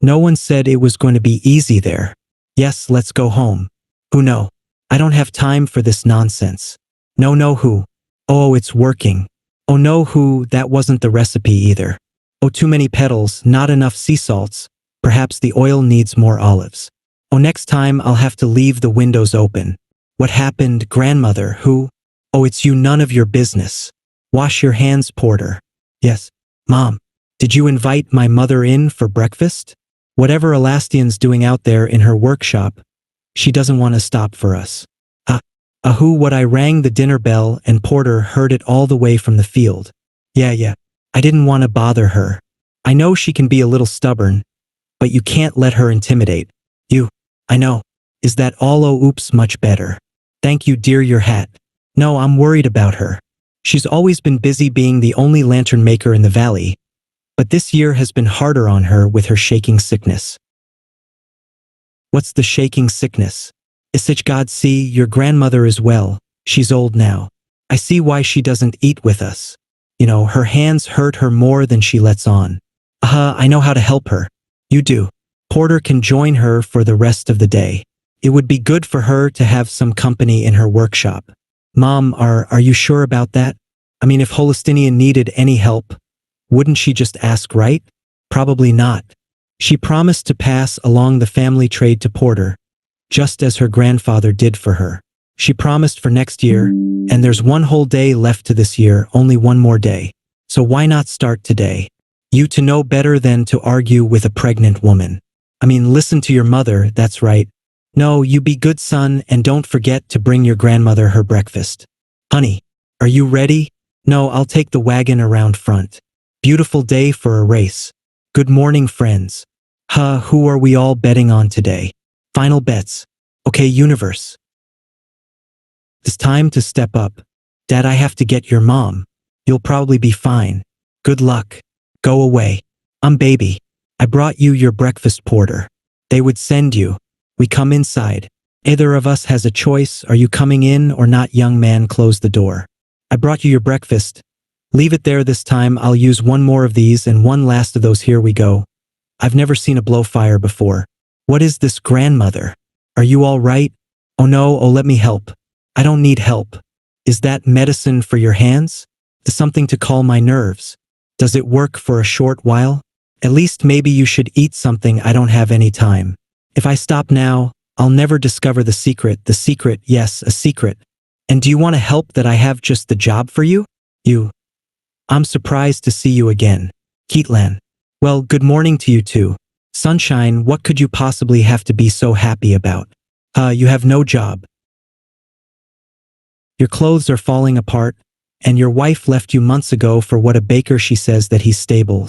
No one said it was going to be easy there. Yes, let's go home. Who no? I don't have time for this nonsense. No, who? Oh, it's working. Oh no, who? That wasn't the recipe either. Oh, too many petals, not enough sea salts. Perhaps the oil needs more olives. Oh, next time I'll have to leave the windows open. What happened, grandmother, who? Oh, it's you, none of your business. Wash your hands, porter. Yes. Mom, did you invite my mother in for breakfast? Whatever Elastian's doing out there in her workshop, she doesn't want to stop for us. Who? What? I rang the dinner bell and Porter heard it all the way from the field. Yeah. I didn't want to bother her. I know she can be a little stubborn, but you can't let her intimidate you. I know. Is that all? Oh, oops, much better. Thank you, dear, your hat. No, I'm worried about her. She's always been busy being the only lantern maker in the valley, but this year has been harder on her with her shaking sickness. What's the shaking sickness? Isich, God, see, your grandmother is well. She's old now. I see why she doesn't eat with us. You know, her hands hurt her more than she lets on. I know how to help her. You do. Porter can join her for the rest of the day. It would be good for her to have some company in her workshop. Mom, are you sure about that? I mean, if Holestine needed any help, wouldn't she just ask, right? Probably not. She promised to pass along the family trade to Porter, just as her grandfather did for her. She promised for next year, and there's one whole day left to this year, only one more day. So why not start today? You to know better than to argue with a pregnant woman. I mean, listen to your mother, that's right. No, you be good son and don't forget to bring your grandmother her breakfast. Honey, are you ready? No, I'll take the wagon around front. Beautiful day for a race. Good morning, friends. Who are we all betting on today? Final bets. Okay, universe. It's time to step up. Dad, I have to get your mom. You'll probably be fine. Good luck. Go away. I'm baby. I brought you your breakfast, Porter. They would send you. We come inside. Either of us has a choice. Are you coming in or not? Young man, close the door. I brought you your breakfast. Leave it there this time. I'll use one more of these and one last of those. Here we go. I've never seen a blowfire before. What is this, grandmother? Are you all right? Oh no, oh let me help. I don't need help. Is that medicine for your hands? Something to calm my nerves. Does it work for a short while? At least maybe you should eat something. I don't have any time. If I stop now, I'll never discover the secret. The secret, yes, a secret. And do you want to help that I have just the job for you? I'm surprised to see you again. Keatlan. Well, good morning to you too. Sunshine, what could you possibly have to be so happy about? You have no job. Your clothes are falling apart, and your wife left you months ago for what a baker. She says that he's stable.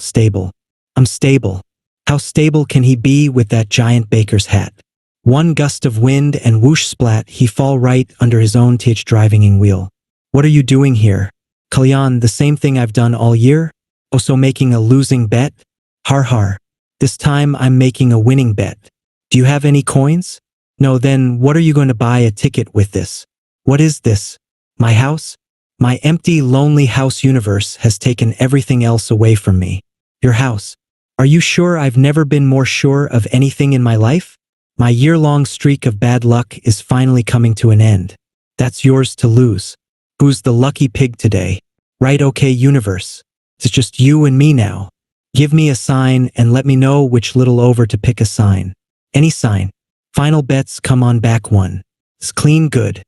I'm stable. How stable can he be with that giant baker's hat? One gust of wind and whoosh splat, he fall right under his own titch driving wheel. What are you doing here? Kalyan, the same thing I've done all year? Oh, so making a losing bet? Har. This time I'm making a winning bet. Do you have any coins? No, then what are you going to buy a ticket with this? What is this? My house? My empty, lonely house universe has taken everything else away from me. Your house. Are you sure? I've never been more sure of anything in my life? My year-long streak of bad luck is finally coming to an end. That's yours to lose. Who's the lucky pig today? Right, okay, universe. It's just you and me now. Give me a sign and let me know which little over to pick a sign. Any sign. Final bets, come on back one. It's clean good.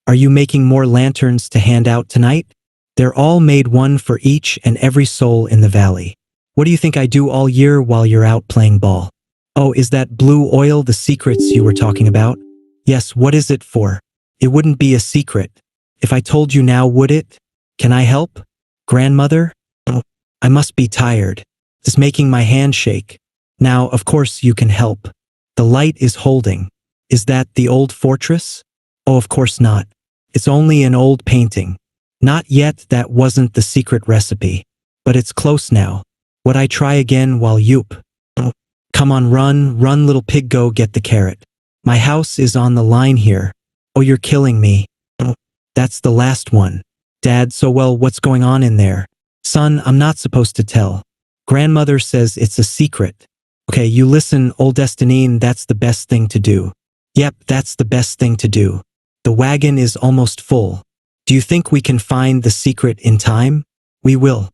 Are you making more lanterns to hand out tonight? They're all made, one for each and every soul in the valley. What do you think I do all year while you're out playing ball? Oh, is that blue oil the secrets you were talking about? Yes, what is it for? It wouldn't be a secret. If I told you now, would it? Can I help? Grandmother? Oh, I must be tired. It's making my hand shake. Now, of course you can help. The light is holding. Is that the old fortress? Oh, of course not. It's only an old painting. Not yet, that wasn't the secret recipe. But it's close now. Would I try again while youp? Oh, come on, run, little pig, go get the carrot. My house is on the line here. Oh, you're killing me. Oh, that's the last one. Dad, so well, what's going on in there? Son, I'm not supposed to tell. Grandmother says it's a secret. Okay, you listen, old Destinine, that's the best thing to do. Yep, that's the best thing to do. The wagon is almost full. Do you think we can find the secret in time? We will.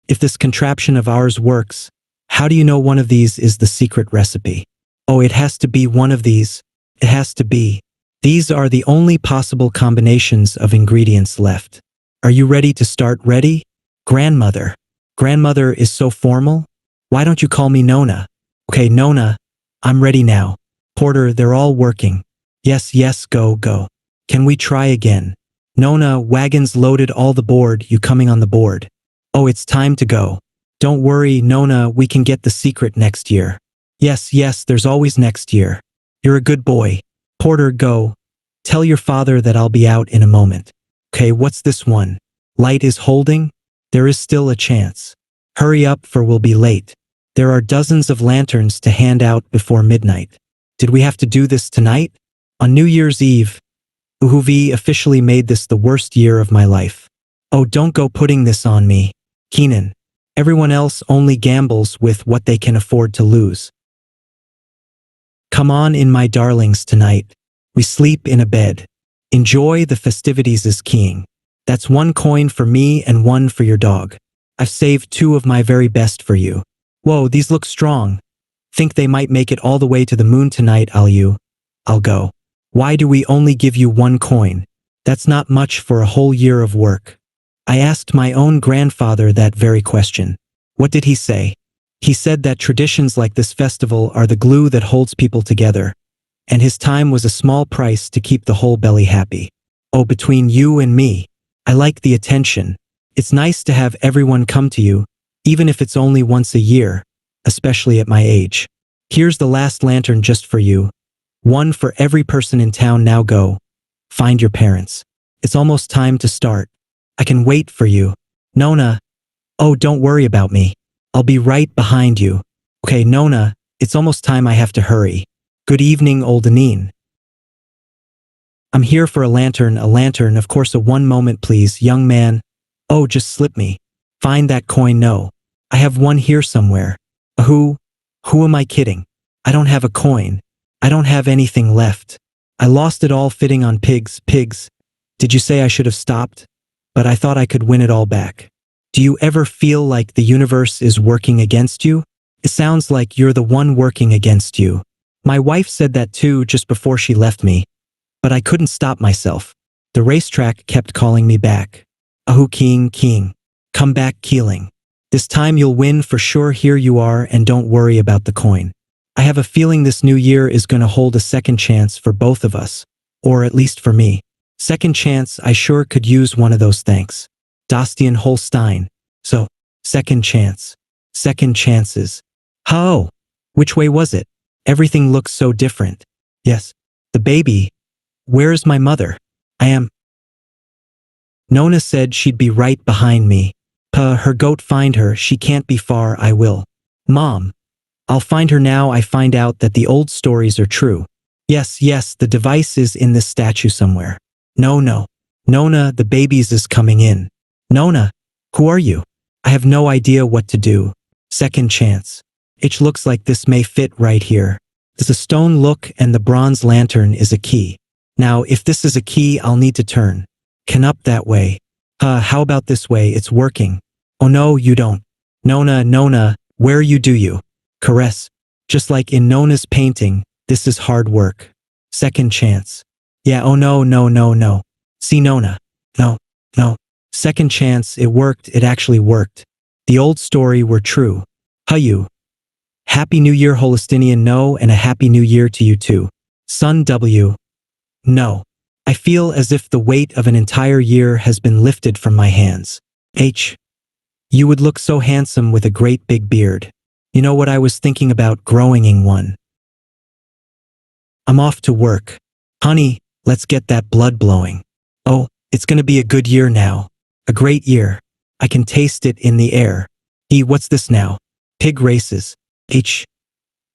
If this contraption of ours works, how do you know one of these is the secret recipe? Oh, it has to be one of these. It has to be. These are the only possible combinations of ingredients left. Are you ready to start? Ready? Grandmother. Grandmother is so formal? Why don't you call me Nona? Okay, Nona, I'm ready now. Porter, they're all working. Yes, yes, go, go. Can we try again? Nona, wagons loaded all the board, you coming on the board? Oh, it's time to go. Don't worry, Nona, we can get the secret next year. Yes, yes, there's always next year. You're a good boy. Porter, go. Tell your father that I'll be out in a moment. Okay, what's this one? Light is holding? There is still a chance. Hurry up, for we'll be late. There are dozens of lanterns to hand out before midnight. Did we have to do this tonight? On New Year's Eve, Uhuvi officially made this the worst year of my life. Oh, don't go putting this on me. Keenan. Everyone else only gambles with what they can afford to lose. Come on in, my darlings, tonight. We sleep in a bed. Enjoy the festivities as king. That's 1 coin for me and 1 for your dog. I've saved 2 of my very best for you. Whoa, these look strong. Think they might make it all the way to the moon tonight, I'll go. Why do we only give you 1 coin? That's not much for a whole year of work. I asked my own grandfather that very question. What did he say? He said that traditions like this festival are the glue that holds people together, and his time was a small price to keep the whole belly happy. Oh, between you and me, I like the attention. It's nice to have everyone come to you, even if it's only once a year, especially at my age. Here's the last lantern just for you. 1 for every person in town. Now go. Find your parents. It's almost time to start. I can wait for you. Nona. Oh, don't worry about me. I'll be right behind you. Okay, Nona, it's almost time. I have to hurry. Good evening, old Anine. I'm here for a lantern, of course. A 1 moment, please, young man. Oh, just slip me. Find that coin. No. I have 1 here somewhere. Who am I kidding? I don't have a coin. I don't have anything left. I lost it all fitting on pigs. Did you say I should have stopped? But I thought I could win it all back. Do you ever feel like the universe is working against you? It sounds like you're the one working against you. My wife said that too just before she left me. But I couldn't stop myself. The racetrack kept calling me back. Ahu, king. Come back, Keeling. This time you'll win for sure. Here you are, and don't worry about the coin. I have a feeling this new year is going to hold a second chance for both of us. Or at least for me. Second chance, I sure could use one of those, thanks. Dostian Holstein. So, second chance. Second chances. How? Which way was it? Everything looks so different. Yes. The baby. Where's my mother? I am. Nona said she'd be right behind me. Her goat, find her, she can't be far. I will. Mom. I'll find her now. I find out that the old stories are true. Yes, the device is in this statue somewhere. No. Nona, the baby's is coming in. Nona, who are you? I have no idea what to do. Second chance. It looks like this may fit right here. There's a stone look and the bronze lantern is a key. Now, if this is a key, I'll need to turn. Can up that way. How about this way? It's working. Oh no, you don't. Nona, where you do you? Caress. Just like in Nona's painting, this is hard work. Second chance. Yeah, oh no. See, Nona. No. Second chance, it worked, it actually worked. The old story were true. You. Happy New Year, Holestinian. No, and a Happy New Year to you too. Son W. No. I feel as if the weight of an entire year has been lifted from my hands. You would look so handsome with a great big beard. You know what I was thinking about? Growing one. I'm off to work. Honey, let's get that blood blowing. Oh, it's gonna be a good year now. A great year. I can taste it in the air. What's this now? Pig races.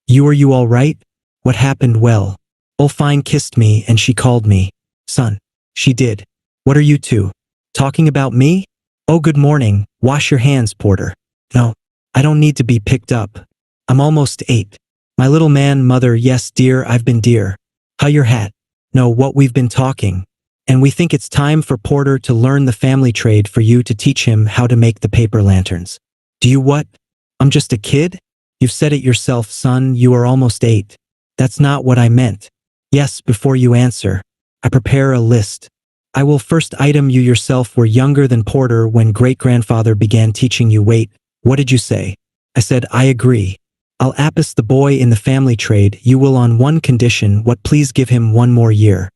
You all right? What happened? Well, Ulfine kissed me and she called me son. She did. What are you two? Talking about me? Oh, good morning. Wash your hands, Porter. No, I don't need to be picked up. I'm almost 8. My little man, mother, yes, dear, I've been dear. Your hat. No, what we've been talking. And we think it's time for Porter to learn the family trade for you to teach him how to make the paper lanterns. Do you what? I'm just a kid? You've said it yourself, son, you are almost 8. That's not what I meant. Yes, before you answer, I prepare a list. I will first item you yourself were younger than Porter when great-grandfather began teaching you. Wait, what did you say? I said, I agree. I'll apis the boy in the family trade, you will on one condition, what, please give him 1 more year.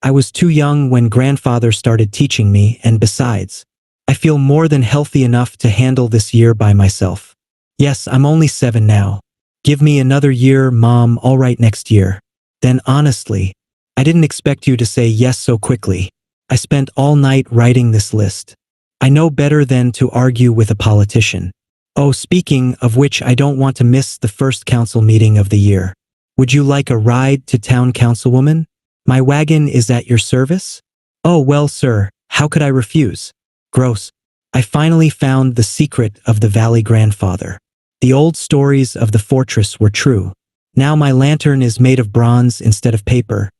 I was too young when grandfather started teaching me, and besides, I feel more than healthy enough to handle this year by myself. Yes, I'm only 7 now. Give me another year, Mom, all right, next year. Then honestly, I didn't expect you to say yes so quickly. I spent all night writing this list. I know better than to argue with a politician. Oh, speaking of which, I don't want to miss the first council meeting of the year. Would you like a ride to town, councilwoman? My wagon is at your service? Oh, well, sir, how could I refuse? Gross. I finally found the secret of the Valley Grandfather. The old stories of the fortress were true. Now my lantern is made of bronze instead of paper,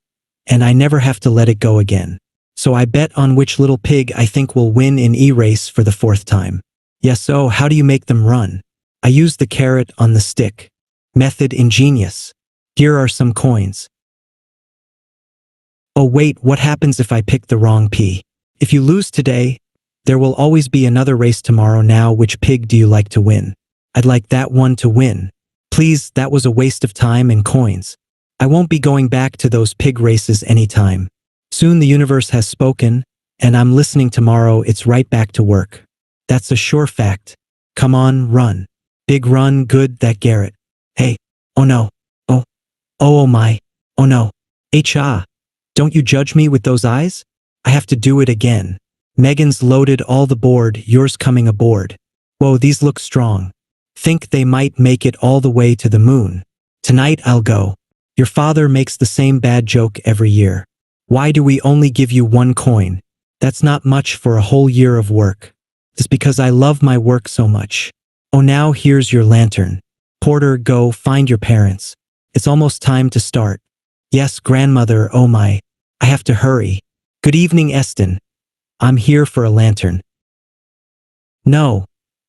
and I never have to let it go again. So I bet on which little pig I think will win in e-race for the 4th time. Yes, oh, how do you make them run? I use the carrot on the stick. Method ingenious. Here are some coins. Oh wait, what happens if I pick the wrong pea? If you lose today, there will always be another race tomorrow. Now, which pig do you like to win? I'd like that one to win. Please, that was a waste of time and coins. I won't be going back to those pig races anytime. Soon the universe has spoken, and I'm listening tomorrow. It's right back to work. That's a sure fact. Come on, run. Big run, good, that Garrett. Hey, oh no. Oh my, oh no. Don't you judge me with those eyes? I have to do it again. Megan's loaded all the board, yours coming aboard. Whoa, these look strong. Think they might make it all the way to the moon. Tonight I'll go. Your father makes the same bad joke every year. Why do we only give you 1 coin? That's not much for a whole year of work. It's because I love my work so much. Oh, now here's your lantern. Porter, go find your parents. It's almost time to start. Yes, grandmother, oh my. I have to hurry. Good evening, Eston. I'm here for a lantern. No.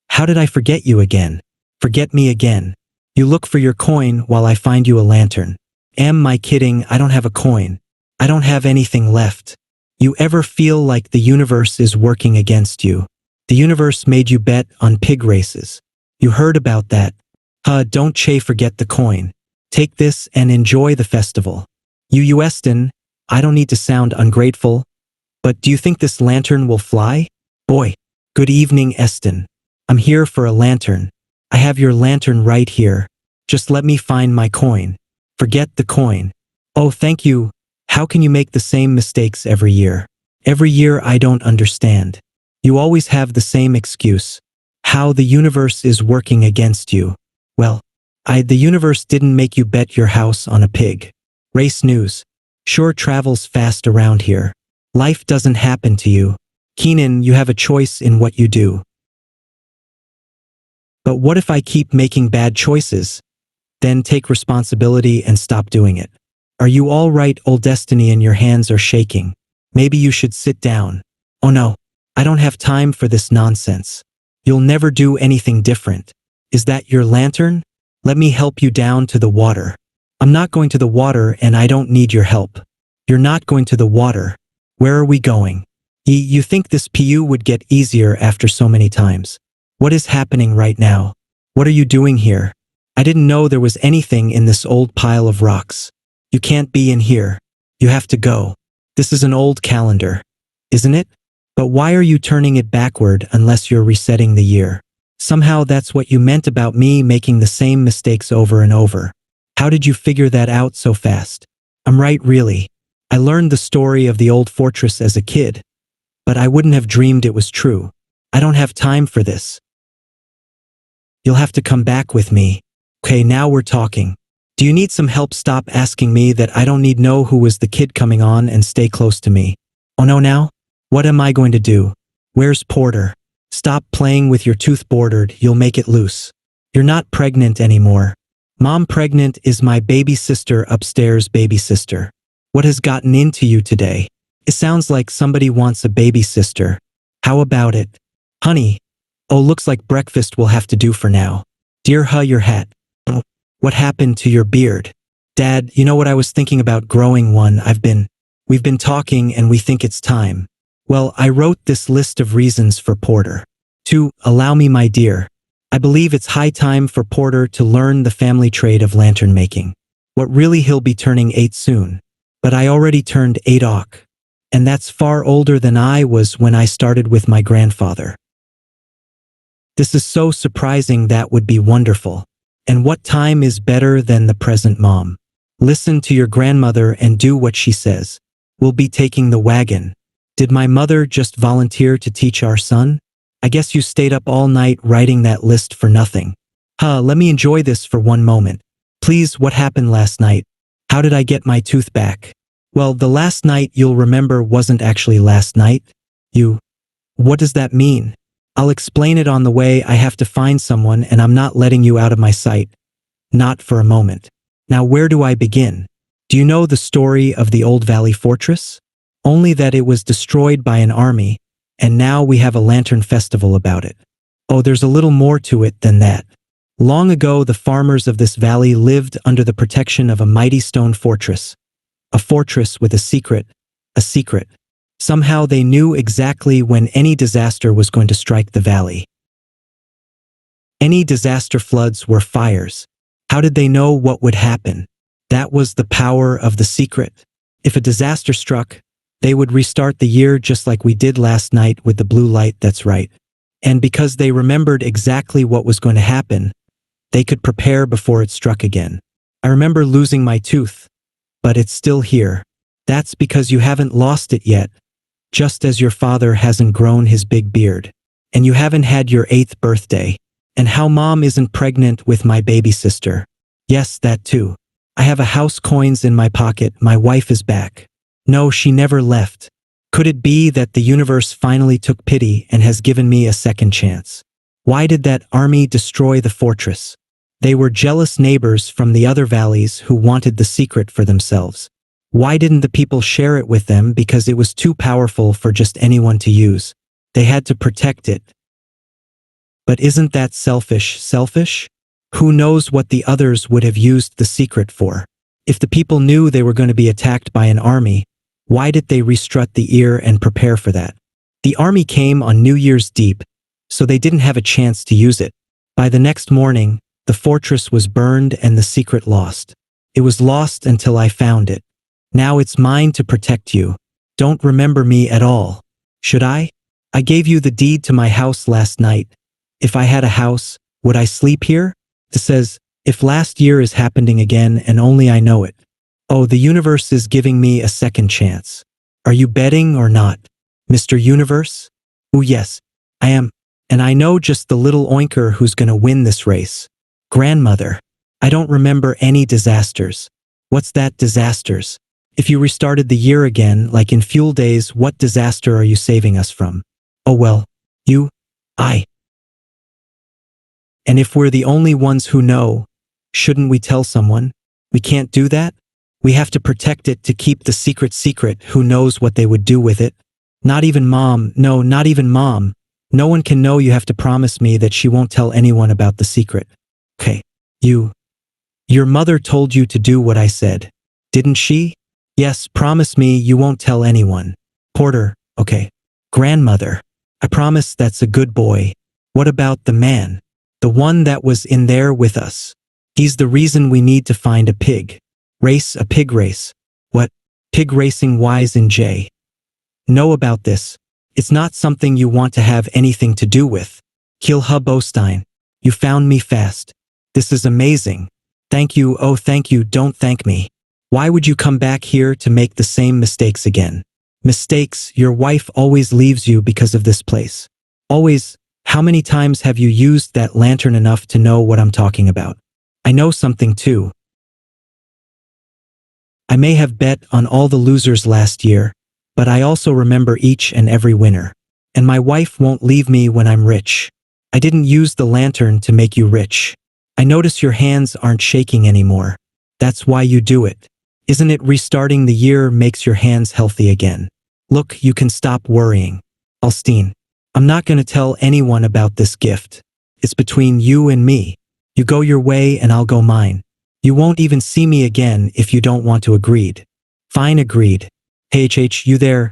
How did I forget you again? Forget me again. You look for your coin while I find you a lantern. Am I kidding? I don't have a coin. I don't have anything left. You ever feel like the universe is working against you? The universe made you bet on pig races. You heard about that. Don't forget the coin. Take this and enjoy the festival. You Eston, I don't need to sound ungrateful, but do you think this lantern will fly? Boy. Good evening, Eston. I'm here for a lantern. I have your lantern right here. Just let me find my coin. Forget the coin. Oh, thank you. How can you make the same mistakes every year? Every year I don't understand. You always have the same excuse. How the universe is working against you. Well, the universe didn't make you bet your house on a pig. Race news. Sure travels fast around here. Life doesn't happen to you. Keenan, you have a choice in what you do. But what if I keep making bad choices? Then take responsibility and stop doing it. Are you all right, old Destiny, and your hands are shaking? Maybe you should sit down. Oh no, I don't have time for this nonsense. You'll never do anything different. Is that your lantern? Let me help you down to the water. I'm not going to the water and I don't need your help. You're not going to the water. Where are we going? You think this PU would get easier after so many times? What is happening right now? What are you doing here? I didn't know there was anything in this old pile of rocks. You can't be in here. You have to go. This is an old calendar, isn't it? But why are you turning it backward unless you're resetting the year? Somehow that's what you meant about me making the same mistakes over and over. How did you figure that out so fast? I'm right, really. I learned the story of the old fortress as a kid, but I wouldn't have dreamed it was true. I don't have time for this. You'll have to come back with me. Okay, now we're talking. Do you need some help? Stop asking me that. I don't need know who was the kid coming on and stay close to me. Oh no, now? What am I going to do? Where's Porter? Stop playing with your tooth bordered, you'll make it loose. You're not pregnant anymore. Mom pregnant is my baby sister upstairs baby sister. What has gotten into you today? It sounds like somebody wants a baby sister. How about it? Honey. Oh, looks like breakfast will have to do for now. Dear your hat. Oh, what happened to your beard? Dad, you know what I was thinking about growing one. We've been talking and we think it's time. Well, I wrote this list of reasons for Porter. To allow me, my dear. I believe it's high time for Porter to learn the family trade of lantern making. What really, he'll be turning 8 soon. But I already turned 8 och. And that's far older than I was when I started with my grandfather. This is so surprising. That would be wonderful. And what time is better than the present, Mom? Listen to your grandmother and do what she says. We'll be taking the wagon. Did my mother just volunteer to teach our son? I guess you stayed up all night writing that list for nothing. Let me enjoy this for one moment. Please, what happened last night? How did I get my tooth back? Well, the last night you'll remember wasn't actually last night. What does that mean? I'll explain it on the way. I have to find someone and I'm not letting you out of my sight. Not for a moment. Now where do I begin? Do you know the story of the old Valley Fortress? Only that it was destroyed by an army, and now we have a lantern festival about it. Oh, there's a little more to it than that. Long ago, the farmers of this valley lived under the protection of a mighty stone fortress. A fortress with a secret. Somehow they knew exactly when any disaster was going to strike the valley. Any disaster, floods, were fires. How did they know what would happen? That was the power of the secret. If a disaster struck, they would restart the year just like we did last night with the blue light, that's right. And because they remembered exactly what was going to happen, they could prepare before it struck again. I remember losing my tooth, but it's still here. That's because you haven't lost it yet, just as your father hasn't grown his big beard. And you haven't had your 8th birthday. And how Mom isn't pregnant with my baby sister. Yes, that too. I have a house coins in my pocket. My wife is back. No, she never left. Could it be that the universe finally took pity and has given me a second chance? Why did that army destroy the fortress? They were jealous neighbors from the other valleys who wanted the secret for themselves. Why didn't the people share it with them? Because it was too powerful for just anyone to use. They had to protect it. But isn't that selfish? Who knows what the others would have used the secret for? If the people knew they were going to be attacked by an army, why did they restrut the ear and prepare for that? The army came on New Year's Eve, so they didn't have a chance to use it. By the next morning, the fortress was burned and the secret lost. It was lost until I found it. Now it's mine to protect you. Don't remember me at all. Should I? I gave you the deed to my house last night. If I had a house, would I sleep here? It says, if last year is happening again and only I know it. Oh, the universe is giving me a second chance. Are you betting or not, Mr. Universe? Oh yes, I am. And I know just the little oinker who's gonna win this race. Grandmother. I don't remember any disasters. What's that, disasters? If you restarted the year again, like in Fuel Days, what disaster are you saving us from? Oh well, I. And if we're the only ones who know, shouldn't we tell someone? We can't do that? We have to protect it to keep the secret. Who knows what they would do with it? Not even Mom. No, not even Mom. No one can know. You have to promise me that she won't tell anyone about the secret. Okay. Your mother told you to do what I said, didn't she? Yes, promise me you won't tell anyone. Porter, okay. Grandmother, I promise. That's a good boy. What about the man? The one that was in there with us. He's the reason we need to find a pig. A pig race. What? Pig racing? Wise in J. Know about this. It's not something you want to have anything to do with. Holestine, you found me fast. This is amazing. Thank you. Oh, thank you. Don't thank me. Why would you come back here to make the same mistakes again? Mistakes? Your wife always leaves you because of this place. Always. How many times have you used that lantern enough to know what I'm talking about? I know something too. I may have bet on all the losers last year, but I also remember each and every winner. And my wife won't leave me when I'm rich. I didn't use the lantern to make you rich. I notice your hands aren't shaking anymore. That's why you do it. Isn't it restarting the year makes your hands healthy again? Look, you can stop worrying. Holestine, I'm not going to tell anyone about this gift. It's between you and me. You go your way and I'll go mine. You won't even see me again if you don't want to agreed. Fine, agreed. Hey, you there?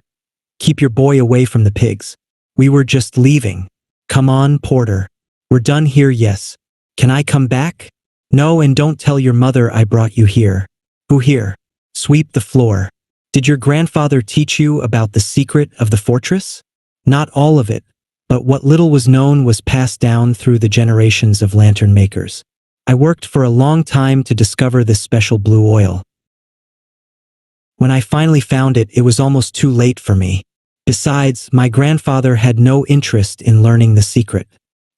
Keep your boy away from the pigs. We were just leaving. Come on, Porter. We're done here, yes. Can I come back? No, and don't tell your mother I brought you here. Who here? Sweep the floor. Did your grandfather teach you about the secret of the fortress? Not all of it, but what little was known was passed down through the generations of lantern makers. I worked for a long time to discover this special blue oil. When I finally found it, it was almost too late for me. Besides, my grandfather had no interest in learning the secret.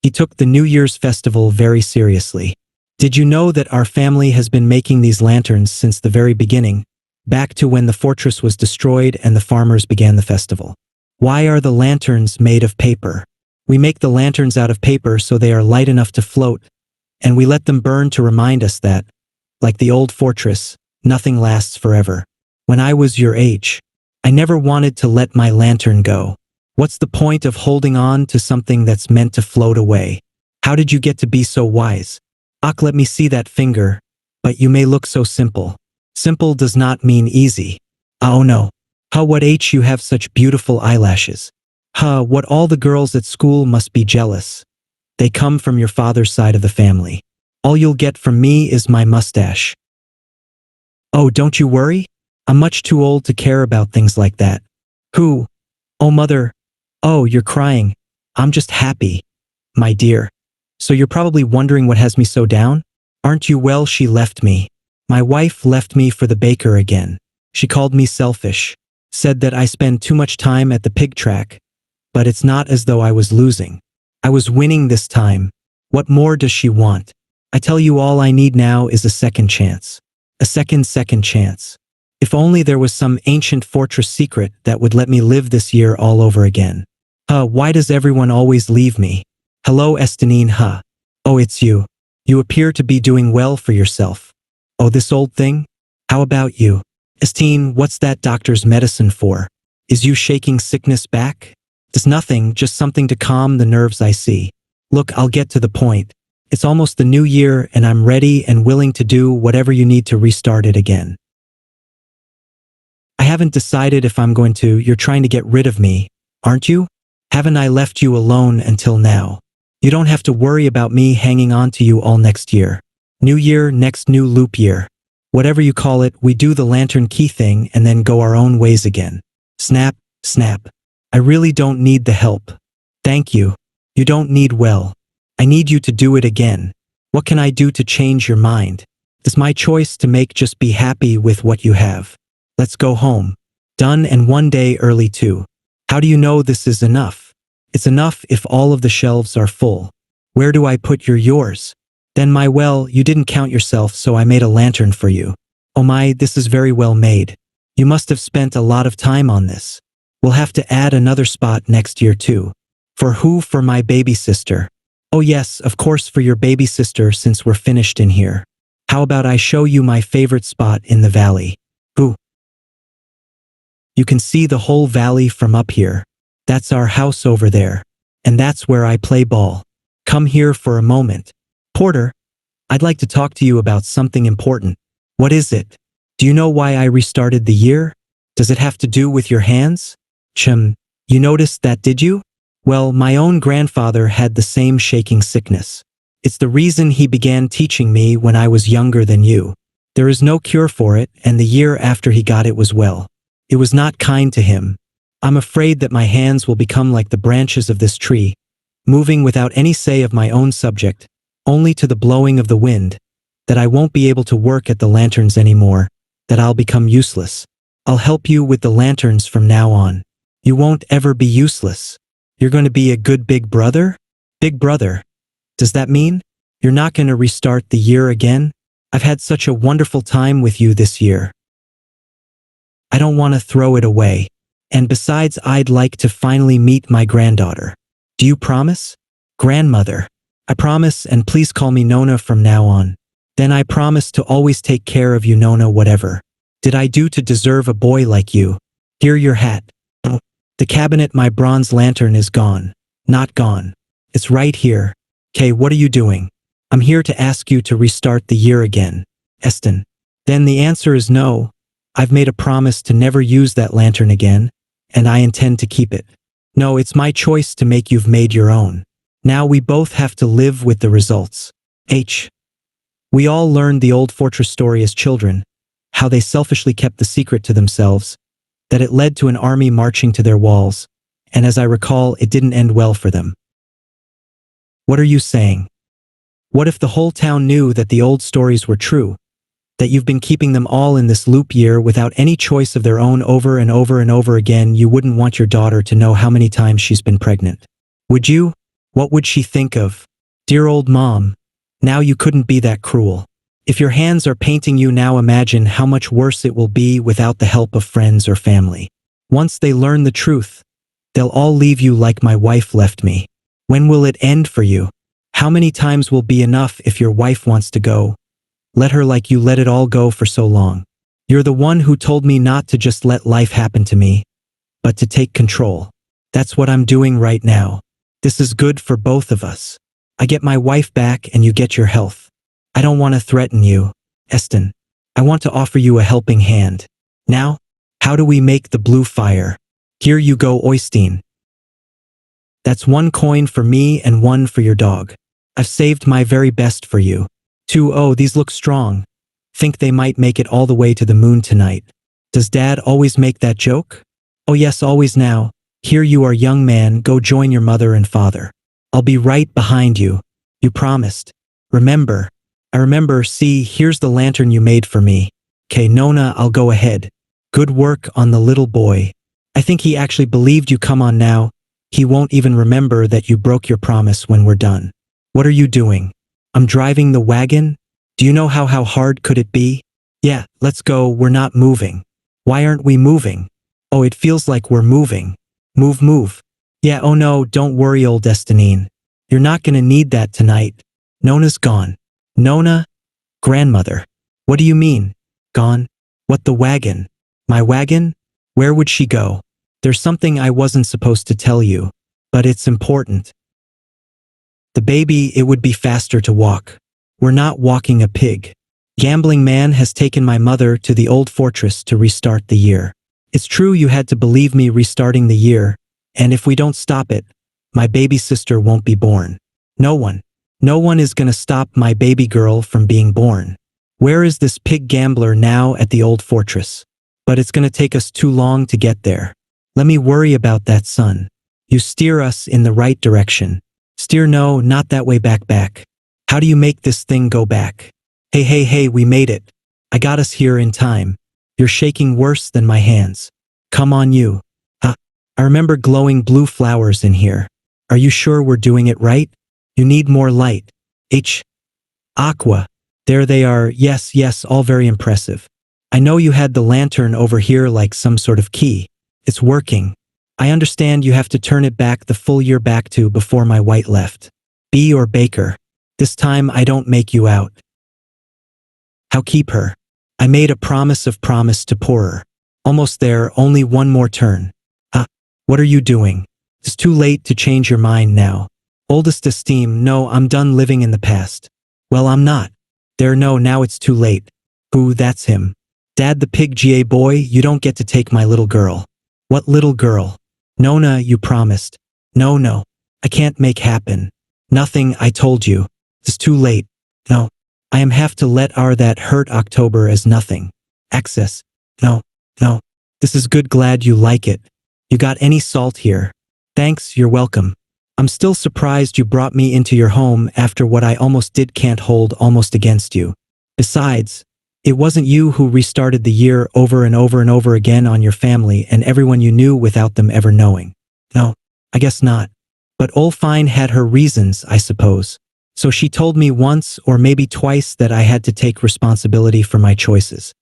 He took the New Year's festival very seriously. Did you know that our family has been making these lanterns since the very beginning, back to when the fortress was destroyed and the farmers began the festival? Why are the lanterns made of paper? We make the lanterns out of paper so they are light enough to float, and we let them burn to remind us that, like the old fortress, nothing lasts forever. When I was your age, I never wanted to let my lantern go. What's the point of holding on to something that's meant to float away? How did you get to be so wise? Ach, let me see that finger. But you may look so simple. Simple does not mean easy. Oh no. Huh, what you have such beautiful eyelashes. Huh, what all the girls at school must be jealous. They come from your father's side of the family. All you'll get from me is my mustache. Oh, don't you worry? I'm much too old to care about things like that. Who? Oh, mother. Oh, you're crying. I'm just happy. My dear. So you're probably wondering what has me so down? Aren't you well? She left me. My wife left me for the baker again. She called me selfish. Said that I spend too much time at the pig track. But it's not as though I was losing. I was winning this time. What more does she want? I tell you, all I need now is a second chance. A second chance. If only there was some ancient fortress secret that would let me live this year all over again. Why does everyone always leave me? Hello, Estinine, Oh, it's you. You appear to be doing well for yourself. Oh, this old thing? How about you? Estine, what's that doctor's medicine for? Is you shaking sickness back? It's nothing, just something to calm the nerves I see. Look, I'll get to the point. It's almost the new year and I'm ready and willing to do whatever you need to restart it again. I haven't decided if I'm going to. You're trying to get rid of me, aren't you? Haven't I left you alone until now? You don't have to worry about me hanging on to you all next year. New year, next new loop year. Whatever you call it, we do the lantern key thing and then go our own ways again. Snap, snap. I really don't need the help. Thank you. You don't need well. I need you to do it again. What can I do to change your mind? It's my choice to make. Just be happy with what you have. Let's go home. Done, and one day early too. How do you know this is enough? It's enough if all of the shelves are full. Where do I put yours? Then you didn't count yourself, so I made a lantern for you. Oh my, this is very well made. You must have spent a lot of time on this. We'll have to add another spot next year too. For who? For my baby sister. Oh yes, of course, for your baby sister, since we're finished in here. How about I show you my favorite spot in the valley? Who? You can see the whole valley from up here. That's our house over there. And that's where I play ball. Come here for a moment. Porter, I'd like to talk to you about something important. What is it? Do you know why I restarted the year? Does it have to do with your hands? You noticed that, did you? Well, my own grandfather had the same shaking sickness. It's the reason he began teaching me when I was younger than you. There is no cure for it, and the year after he got it was well. It was not kind to him. I'm afraid that my hands will become like the branches of this tree, moving without any say of my own subject, only to the blowing of the wind, that I won't be able to work at the lanterns anymore, that I'll become useless. I'll help you with the lanterns from now on. You won't ever be useless. You're going to be a good big brother? Big brother. Does that mean you're not going to restart the year again? I've had such a wonderful time with you this year. I don't want to throw it away. And besides, I'd like to finally meet my granddaughter. Do you promise? Grandmother. I promise, and please call me Nona from now on. Then I promise to always take care of you, Nona. Whatever did I do to deserve a boy like you? Here, your hat. Oh, the cabinet, my bronze lantern is gone. Not gone. It's right here. Kay, what are you doing? I'm here to ask you to restart the year again. Eston. Then the answer is no. I've made a promise to never use that lantern again, and I intend to keep it. No, it's my choice to make. You've made your own. Now we both have to live with the results. We all learned the old fortress story as children, how they selfishly kept the secret to themselves, that it led to an army marching to their walls, and as I recall, it didn't end well for them. What are you saying? What if the whole town knew that the old stories were true, that you've been keeping them all in this loop year without any choice of their own over and over and over again? You wouldn't want your daughter to know how many times she's been pregnant. Would you? What would she think of? Dear old mom. Now you couldn't be that cruel. If your hands are painting you now, imagine how much worse it will be without the help of friends or family. Once they learn the truth, they'll all leave you like my wife left me. When will it end for you? How many times will be enough if your wife wants to go? Let her like you let it all go for so long. You're the one who told me not to just let life happen to me, but to take control. That's what I'm doing right now. This is good for both of us. I get my wife back and you get your health. I don't want to threaten you, Eston. I want to offer you a helping hand. Now, how do we make the blue fire? Here you go, Holestine. That's 1 coin for me and 1 for your dog. I've saved my very best for you. 2. Oh, these look strong. Think they might make it all the way to the moon tonight. Does Dad always make that joke? Oh yes, always. Now. Here you are, young man, go join your mother and father. I'll be right behind you. You promised. Remember. I remember. See, here's the lantern you made for me. Kay, Nona, I'll go ahead. Good work on the little boy. I think he actually believed you. Come on now. He won't even remember that you broke your promise when we're done. What are you doing? I'm driving the wagon? Do you know how hard could it be? Yeah, let's go. We're not moving. Why aren't we moving? Oh, it feels like we're moving. Move. Yeah, oh no, don't worry, old Destinine. You're not gonna need that tonight. Nona's gone. Nona? Grandmother. What do you mean? Gone? What, the wagon? My wagon? Where would she go? There's something I wasn't supposed to tell you, but it's important. The baby, it would be faster to walk. We're not walking a pig. Gambling man has taken my mother to the old fortress to restart the year. It's true you had to believe me restarting the year, and if we don't stop it, my baby sister won't be born. No one is gonna stop my baby girl from being born. Where is this pig gambler now? At the old fortress. But it's gonna take us too long to get there. Let me worry about that, son. You steer us in the right direction. Steer? No, not that way. Back. How do you make this thing go back? Hey, we made it. I got us here in time. You're shaking worse than my hands. Come on, you. I remember glowing blue flowers in here. Are you sure we're doing it right? You need more light. Aqua. There they are. Yes, all very impressive. I know you had the lantern over here like some sort of key. It's working. I understand you have to turn it back the full year back to before my white left. Bee or Baker. This time I don't make you out. How keep her? I made a promise to poorer. Almost there, only one more turn. What are you doing? It's too late to change your mind now. Oldest esteem, no, I'm done living in the past. Well, I'm not. There, no, now it's too late. Who, that's him. Dad the pig. Ga boy, you don't get to take my little girl. What little girl? Nona, you promised. No, I can't make happen. Nothing, I told you. It's too late. No, I am have to let that hurt October as nothing. Access. No, this is good, glad you like it. You got any salt here? Thanks, you're welcome. I'm still surprised you brought me into your home after what I almost did. Can't hold almost against you. Besides, it wasn't you who restarted the year over and over and over again on your family and everyone you knew without them ever knowing. No, I guess not. But Holestine had her reasons, I suppose. So she told me once or maybe twice that I had to take responsibility for my choices.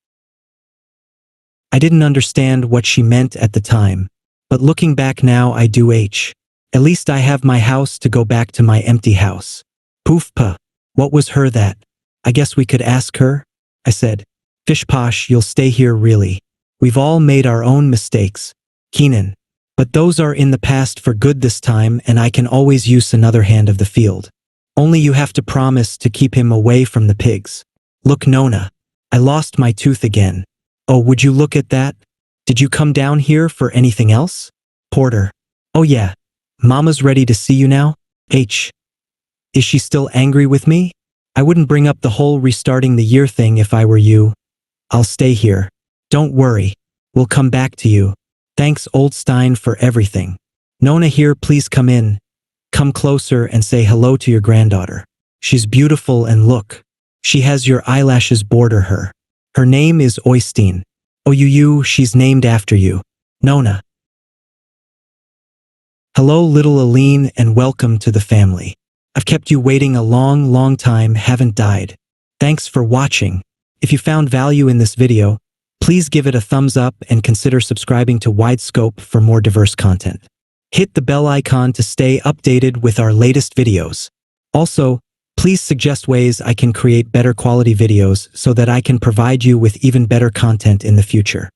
I didn't understand what she meant at the time, but looking back now I do. At least I have my house to go back to, my empty house. Poof puh. What was her that? I guess we could ask her? I said. Fish Posh, you'll stay here really. We've all made our own mistakes. Keenan. But those are in the past for good this time, and I can always use another hand of the field. Only you have to promise to keep him away from the pigs. Look, Nona. I lost my tooth again. Oh, would you look at that? Did you come down here for anything else? Porter. Oh yeah. Mama's ready to see you now? H. Is she still angry with me? I wouldn't bring up the whole restarting the year thing if I were you. I'll stay here. Don't worry. We'll come back to you. Thanks, Holestine, for everything. Nona here, please come in. Come closer and say hello to your granddaughter. She's beautiful and look. She has your eyelashes border her. Her name is Holestine. Oh, she's named after you. Nona. Hello, little Aline, and welcome to the family. I've kept you waiting a long, long time, haven't died. Thanks for watching. If you found value in this video, please give it a thumbs up and consider subscribing to Widescope for more diverse content. Hit the bell icon to stay updated with our latest videos. Also, please suggest ways I can create better quality videos so that I can provide you with even better content in the future.